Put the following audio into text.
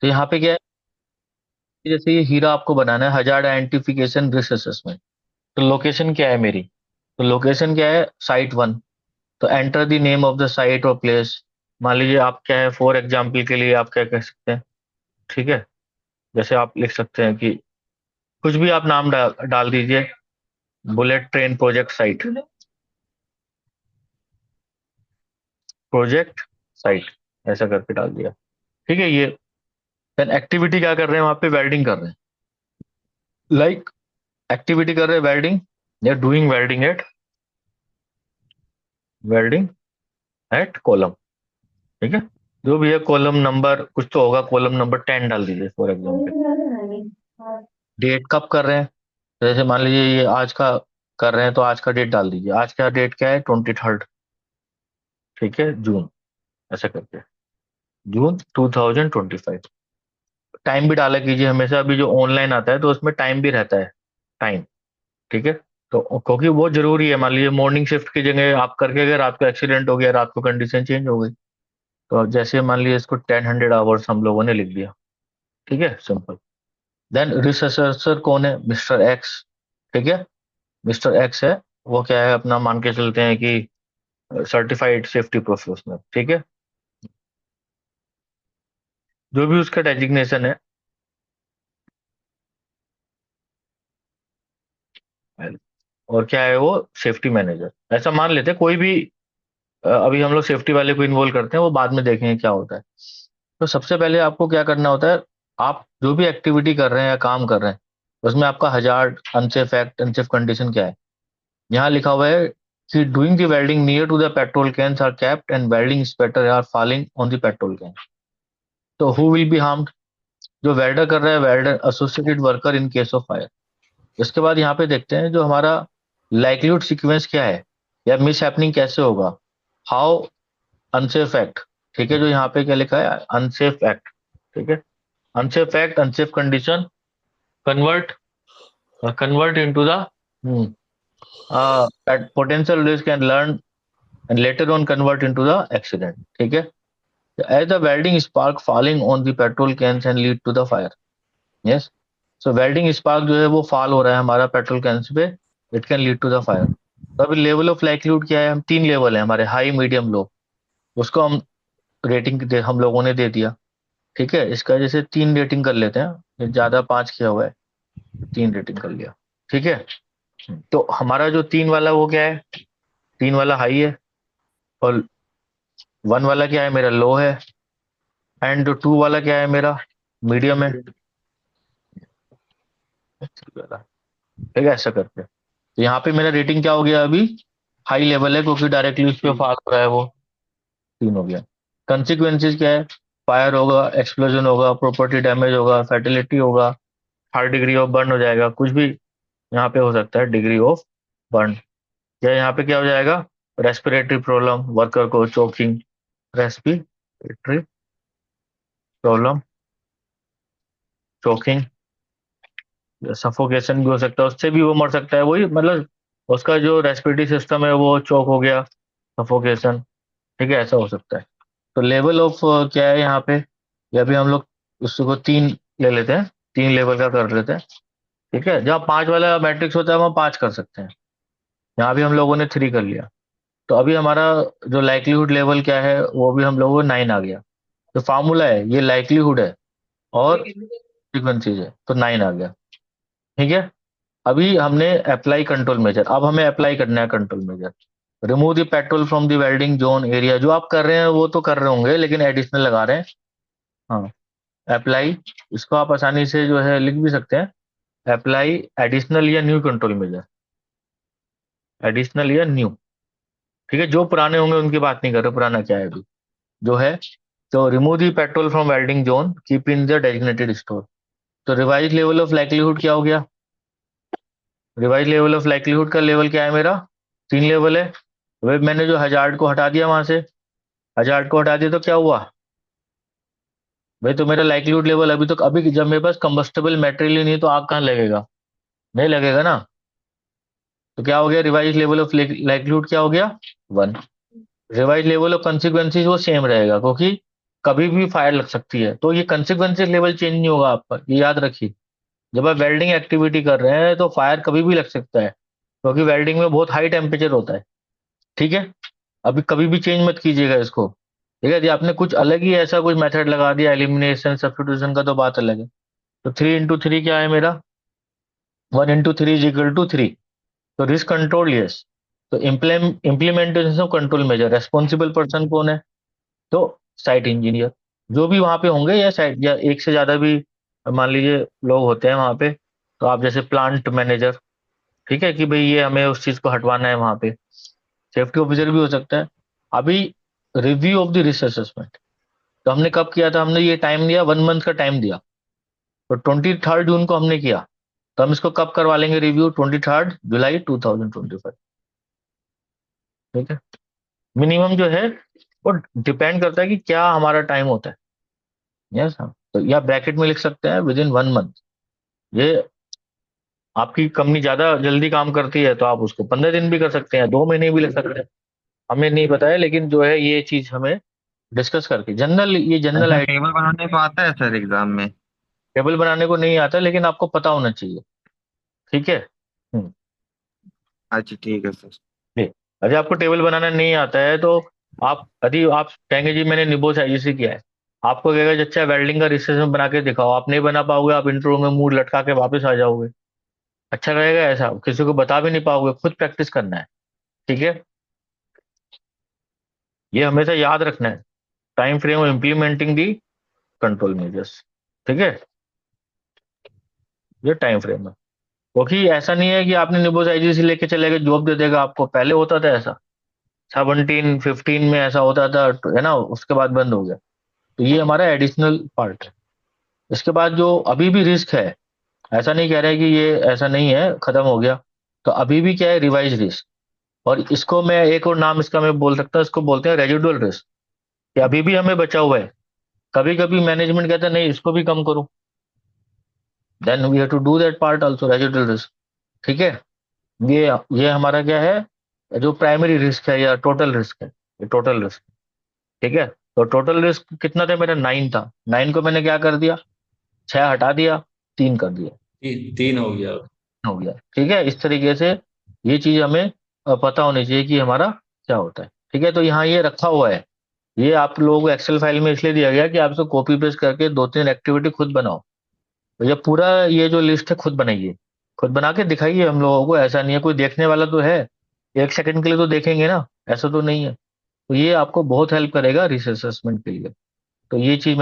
तो यहाँ पे क्या है, जैसे ये हीरा आपको बनाना है, हजार्ड आइडेंटिफिकेशन रिस्क असेसमेंट। तो लोकेशन क्या है मेरी, तो लोकेशन क्या है, साइट 1। तो enter the name of the site और प्लेस। मान लीजिए आप क्या है, फॉर एग्जाम्पल के लिए आप क्या कह सकते हैं, ठीक है, जैसे आप लिख सकते हैं कि कुछ भी आप नाम डाल दीजिए, bullet train project site, project site, ऐसा करके डाल दिया। ठीक है, ये देन एक्टिविटी क्या कर रहे हैं, वहां पे वेल्डिंग कर रहे हैं, लाइक एक्टिविटी कर रहे हैं वेल्डिंग, या डूइंग वेल्डिंग एट कॉलम। ठीक है, जो भी है कॉलम नंबर कुछ तो होगा, कॉलम नंबर 10 डाल दीजिए फॉर एग्जाम्पल। डेट कब कर रहे हैं, तो जैसे मान लीजिए ये आज का कर रहे हैं, तो आज का डेट डाल दीजिए, आज का डेट क्या है, 23, ठीक है, जून, ऐसा करके, जून 2025। टाइम भी डाला कीजिए हमेशा, अभी जो ऑनलाइन आता है तो उसमें टाइम भी रहता है, टाइम। ठीक है, तो क्योंकि वो जरूरी है, मान लीजिए मॉर्निंग शिफ्ट की जगह आप करके गए, रात को एक्सीडेंट हो गया, रात को कंडीशन चेंज हो गई, तो अब जैसे मान लीजिए इसको 10 100 आवर्स हम लोगों ने लिख दिया। ठीक है, सिंपल। देन रिसर्चर कौन है, मिस्टर एक्स। ठीक है, मिस्टर एक्स है, वो क्या है, अपना मान के चलते हैं कि सर्टिफाइड सेफ्टी प्रोफेशनल। ठीक है, जो भी उसका डेजिग्नेशन है, और क्या है वो, सेफ्टी मैनेजर, ऐसा मान लेते हैं कोई भी। अभी हम लोग सेफ्टी वाले को इन्वॉल्व करते हैं, वो बाद में देखेंगे क्या होता है। तो सबसे पहले आपको क्या करना होता है, आप जो भी एक्टिविटी कर रहे हैं या काम कर रहे हैं, उसमें आपका hazard, unsafe act, unsafe condition क्या है। यहाँ लिखा हुआ है कि doing the welding near to the petrol cans are kept and welding spatter are falling on the petrol can. तो हु विल बी हार्म्ड, जो वेल्डर कर रहा है, welder, associated worker in case of fire. इसके बाद यहाँ पे देखते हैं जो हमारा लाइक्लीहुड सीक्वेंस क्या है, या मिस हैपनिंग कैसे होगा, हाउ अनसेफ एक्ट। ठीक है, जो यहाँ पे क्या लिखा है, अनसेफ एक्ट। ठीक है, unsafe act, unsafe condition, convert convert into the potential risk and learn and later on convert into the accident. ठीक है, as the welding spark falling on the petrol cans and lead to the fire. Yes, so welding spark जो है वो fall हो रहा है हमारा petrol cans पे, it can lead to the fire. तो अभी लेवल ऑफ लाइक्लीहुड क्या है, हम 3 लेवल है हमारे, हाई, मीडियम, लो। उसको हम रेटिंग हम लोगों ने दे दिया। ठीक है, इसका जैसे 3 रेटिंग कर लेते हैं, ये ज्यादा 5 किया हुआ है, 3 रेटिंग कर लिया। ठीक है, तो हमारा जो 3 वाला वो क्या है, 3 वाला हाई है, और 1 वाला क्या है मेरा, लो है, एंड जो 2 वाला क्या है मेरा, मीडियम है। ठीक है, ऐसा करके, तो यहाँ पे मेरा रेटिंग क्या हो गया अभी, हाई लेवल है, क्योंकि डायरेक्टली उस पर फाल हो रहा है वो, 3 हो गया। कंसिक्वेंसेज क्या है, फायर होगा, एक्सप्लोजन होगा, प्रॉपर्टी डैमेज होगा, फर्टिलिटी होगा, हार्ड डिग्री ऑफ बर्न हो जाएगा, कुछ भी यहाँ पे हो सकता है डिग्री ऑफ बर्न। या यहाँ पे क्या हो जाएगा, रेस्पिरेटरी प्रॉब्लम, वर्कर को choking, respiratory problem, choking, suffocation भी हो सकता है, उससे भी वो मर सकता है, वही मतलब उसका जो रेस्पिरेटरी सिस्टम है वो चोक हो गया, सफोकेशन। ठीक है, ऐसा हो सकता है। तो लेवल ऑफ क्या है यहाँ पे, या भी हम लोग उसको 3 ले लेते हैं, 3 लेवल का कर लेते हैं। ठीक है, जहाँ 5 वाला मैट्रिक्स होता है वहाँ 5 कर सकते हैं, यहाँ भी हम लोगों ने 3 कर लिया। तो अभी हमारा जो लाइक्लीहुड लेवल क्या है, वो भी हम लोगों को 9 आ गया। तो फार्मूला है, ये लाइक्लीहुड है और फ्रीक्वेंसीज है, तो 9 आ गया। ठीक है, अभी हमने अप्लाई कंट्रोल मेजर, अब हमें अप्लाई करना है control measure. Remove the petrol from the welding zone area, जो आप कर रहे हैं वो तो कर रहे होंगे, लेकिन एडिशनल लगा रहे हैं। हाँ, अप्लाई, इसको आप आसानी से जो है लिख भी सकते हैं, अप्लाई एडिशनल या न्यू कंट्रोल मेजर, एडिशनल या न्यू। ठीक है, जो पुराने होंगे उनकी बात नहीं कर रहे, पुराना क्या है अभी जो है। तो remove the petrol from welding zone, keep in the designated store. तो रिवाइज लेवल ऑफ लाइक्लीहुड क्या हो गया, रिवाइज लेवल ऑफ लाइक्लीहुड का लेवल क्या है मेरा, 3 लेवल है। वे मैंने जो हजार्ड को हटा दिया वहां से, हजार्ड को हटा दिया तो क्या हुआ भाई, तो मेरा लाइक्लीहुड लेवल अभी तक, अभी जब मेरे पास कंबस्टेबल मेटेरियल ही नहीं तो आग कहाँ लगेगा, नहीं लगेगा ना। तो क्या हो गया, रिवाइज लेवल ऑफ लाइक्लीहुड क्या हो गया, 1। रिवाइज लेवल ऑफ कंसिक्वेंसीज वो सेम रहेगा, क्योंकि कभी भी फायर लग सकती है, तो ये कंसिक्वेंसेस लेवल चेंज नहीं होगा आपका, ये याद रखिए। जब आप वेल्डिंग एक्टिविटी कर रहे हैं तो फायर कभी भी लग सकता है, क्योंकि वेल्डिंग में बहुत हाई टेम्परेचर होता है। ठीक है, अभी कभी भी चेंज मत कीजिएगा इसको। ठीक है, यदि आपने कुछ अलग ही ऐसा कुछ मेथड लगा दिया एलिमिनेशन सब्स्टिट्यूशन का, तो बात अलग है। तो 3 into 3 क्या है मेरा, 1 into 3 इज इक्वल टू 3। तो रिस्क कंट्रोल यस। तो implementation of control measure, responsible person कौन है? तो साइट इंजीनियर, जो भी वहां पे होंगे, या साइट, या एक से ज्यादा भी मान लीजिए लोग होते हैं वहां पे। तो आप जैसे प्लांट मैनेजर, ठीक है, कि भाई ये हमें उस चीज को हटवाना है वहां पे। सेफ्टी ऑफिसर भी हो सकता है। अभी review of the risk assessment, तो हमने कब किया था? हमने ये टाइम दिया, 1 मंथ का टाइम दिया। तो 23 जून को हमने किया। तो हम इसको कब करवा लेंगे रिव्यू? 23 जुलाई 2025। ठीक है, मिनिमम जो है वो डिपेंड करता है कि क्या हमारा टाइम होता है। यस हाँ, तो या ब्रैकेट में लिख सकते हैं विद इन 1 मंथ। ये आपकी कंपनी ज्यादा जल्दी काम करती है तो आप उसको 15 दिन भी कर सकते हैं, 2 महीने भी लग सकते हैं। हमें नहीं पता है, लेकिन जो है ये चीज हमें डिस्कस करके जनरल, ये जनरल ऐसा आइडिया। टेबल बनाने को आता है सर एग्जाम में? टेबल बनाने को नहीं आता, लेकिन आपको पता होना चाहिए। ठीक है। हम्म। अच्छा ठीक है सर। जी। यदि आपको टेबल बनाना नहीं आता है तो आप, यदि आप कहेंगे जी मैंने निबोस आईजीसी किया है, आपको कहेगा जी अच्छा वेल्डिंग का रिसेस में बना के दिखाओ, आप नहीं बना पाओगे, आप इंटरव्यू में मुंह लटका के वापस आ जाओगे। अच्छा रहेगा ऐसा? किसी को बता भी नहीं पाओगे, खुद प्रैक्टिस करना है। ठीक है, ये हमेशा याद रखना है। Time frame of implementing the control measures. ठीक है, ये टाइम फ्रेम है। क्योंकि ऐसा नहीं है कि आपने निबोस आईजीसी लेके चले गए जॉब दे देगा आपको, पहले होता था ऐसा। 17 15 में ऐसा होता था, है ना, उसके बाद बंद हो गया। तो ये हमारा एडिशनल पार्ट है। इसके बाद जो अभी भी रिस्क है, ऐसा नहीं कह रहे कि ये ऐसा नहीं है, खत्म हो गया। तो अभी भी क्या है, रिवाइज रिस्क। और इसको मैं एक और नाम इसका मैं बोल सकता हूँ, इसको बोलते हैं रेजिडुअल रिस्क, कि अभी भी हमें बचा हुआ है। कभी कभी मैनेजमेंट कहता है नहीं इसको भी कम करो, then we have to do that part also, residual risk. ठीक है, ये ये हमारा क्या है, जो प्राइमरी रिस्क है या टोटल रिस्क है, ये टोटल रिस्क। ठीक है, तो टोटल रिस्क कितना था मेरा? 9 था। 9 को मैंने क्या कर दिया, 6 हटा दिया, 3 कर दिया, 3 हो गया। हो गया। ठीक है, इस तरीके से ये चीज हमें पता होनी चाहिए कि हमारा क्या होता है। ठीक है, तो यहाँ ये रखा हुआ है। ये आप लोगों को एक्सेल फाइल में इसलिए दिया गया कि आप इसको कॉपी पेस्ट करके 2 3 एक्टिविटी खुद बनाओ। तो ये पूरा, ये जो लिस्ट है खुद बनाइए, खुद बना के दिखाइए हम लोगों को। ऐसा नहीं है, कोई देखने वाला तो है, 1 सेकंड के लिए तो देखेंगे ना, ऐसा तो नहीं है। तो ये आपको बहुत हेल्प करेगा रिसर्च असेसमेंट के लिए। तो ये चीज